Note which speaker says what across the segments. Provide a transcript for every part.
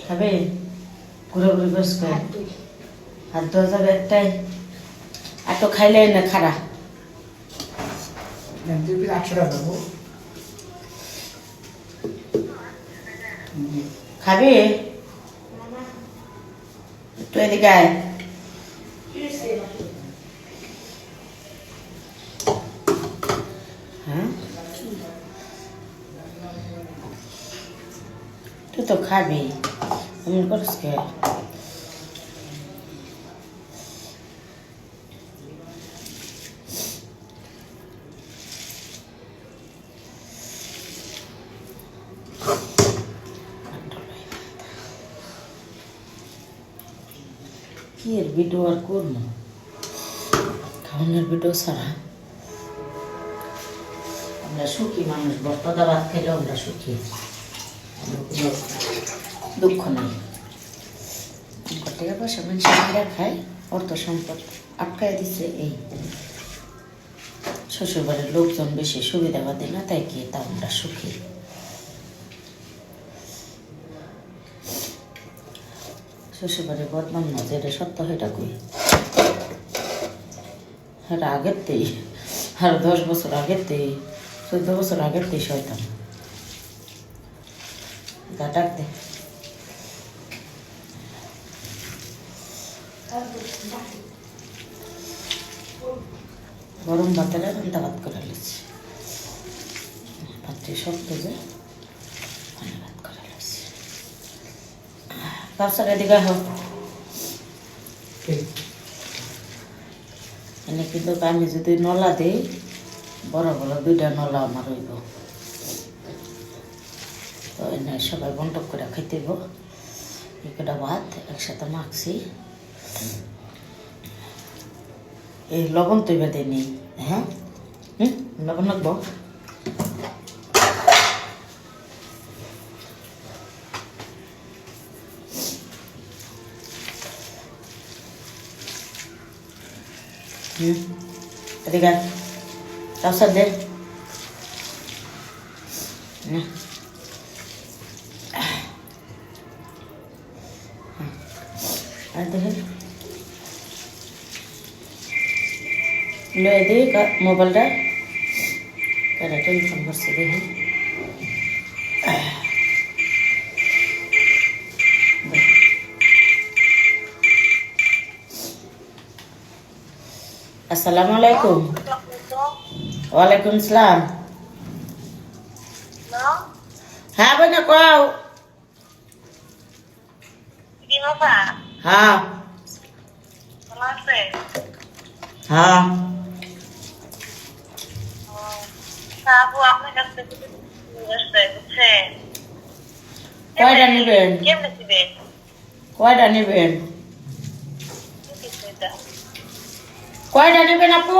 Speaker 1: খাবে ঘুরাঘুরি বসবে হাত ধোয়া যাবে একটাই আর তো খাইলে না খারা খাবে তো এদিকে আয় হ্যাঁ তুই তো খাবি এমন করিস কে কি এর ভিডিও আর করবো খাওয়ানোর ভিডিও ছাড়া আমরা সুখী মানুষ বর্তদা ভাত খেলে আমরা সুখী কোনো দুঃখ নেই টাকা পয়সা মানুষ খায় অর্থ সম্পদ আটকায় দিচ্ছে এই শ্বশুরবাড়ির লোকজন বেশি সুবিধাবাদী না তাই কি তা আমরা সুখী শ্বশুরবাড়ির বদনাম না যেটা সত্য সেটা কই এটা আগেরতেই আর 10 বছর আগেরতেই 14 বছর আগেরতেই শয়তান গা ডাক দে গরম ভাতের রান্না ভাত করে নিচ্ছি ভাতটি শক্ত যে ভাত করে নিচ্ছি কাপসার এদিকে হোক এনে কিন্তু আমি যদি নলা দিই বড় বড় 2টা নলা আমার হইব তো এনে সবাই বন্টক করে খাইতে হইব একটা ভাত একসাথে মাখছি এই লবণ তো এবার দিই নেই হ্যাঁ লবণ লাগবো এদিকে কাপসার দে আর দেখে লয়ে দিই মোবাইলটা কারা টেলিফোন করছে দেখি আসসালামু আলাইকুম ওয়ালাইকুম আসসালাম হ্যাঁ বোন কও হ্যাঁ হ্যাঁ কয়টা নেবেন কয়টা নেবেন কয়টা নেবেন আপু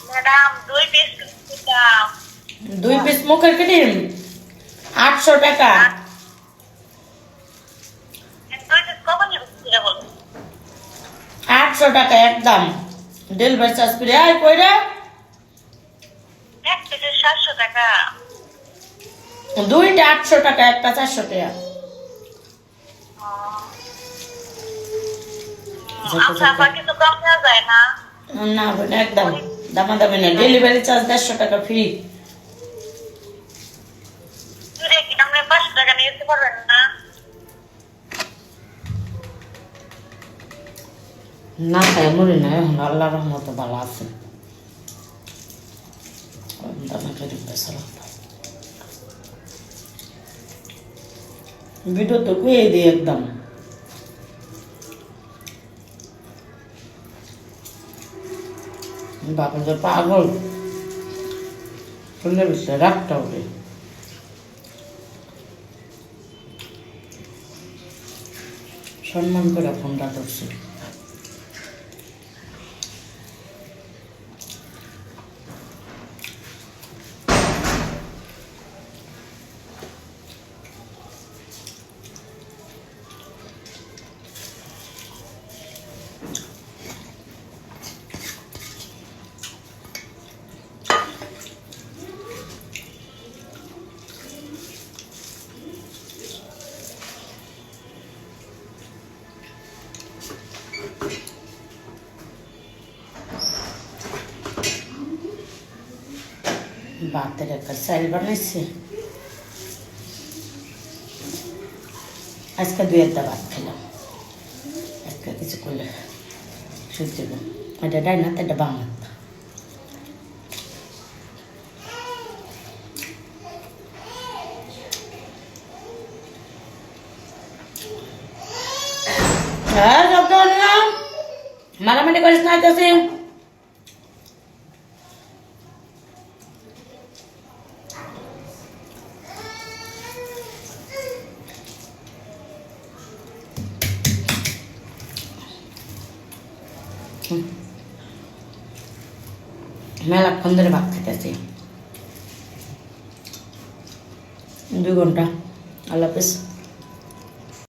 Speaker 2: ম্যাডাম
Speaker 1: 2 পিস মুখের ক্রিম 800 টাকা 800 টাকা একদম ডেলিভারি চার্জ ফ্রি আই কইরা
Speaker 2: এক থেকে 700 টাকা
Speaker 1: দুইটা 800 টাকা একটা 400 টাকা
Speaker 2: আচ্ছা বাকি তো কম দেওয়া যায় না
Speaker 1: না বোন একদম দামাদামি না ডেলিভারি চার্জ 150 টাকা ফ্রি
Speaker 2: আমরা 500 টাকা নিয়ে যেতে পারবেন না
Speaker 1: না তাই মরি না এখন আল্লাহর রহমতে ভালো আছে ভিডিও তো কুয়ে দিই একদম বাবা যে পাগল শুনলে বিষয়ে রাগটা ওঠে সম্মান করে ফোনটা ধরছি ভাতের একটা চাল বানাইছে আজকে 2 ভাত খেলাম আজকে কিছু করলে সহ্য এটা ডাই না এটা বাম হাত হ্যাঁ শব্দ নিলাম মারামারি করিস না আইতাছি মেলাক্ষণ ধরে ভাত খেতেছি 2 ঘন্টা আল্লাহ হাফেজ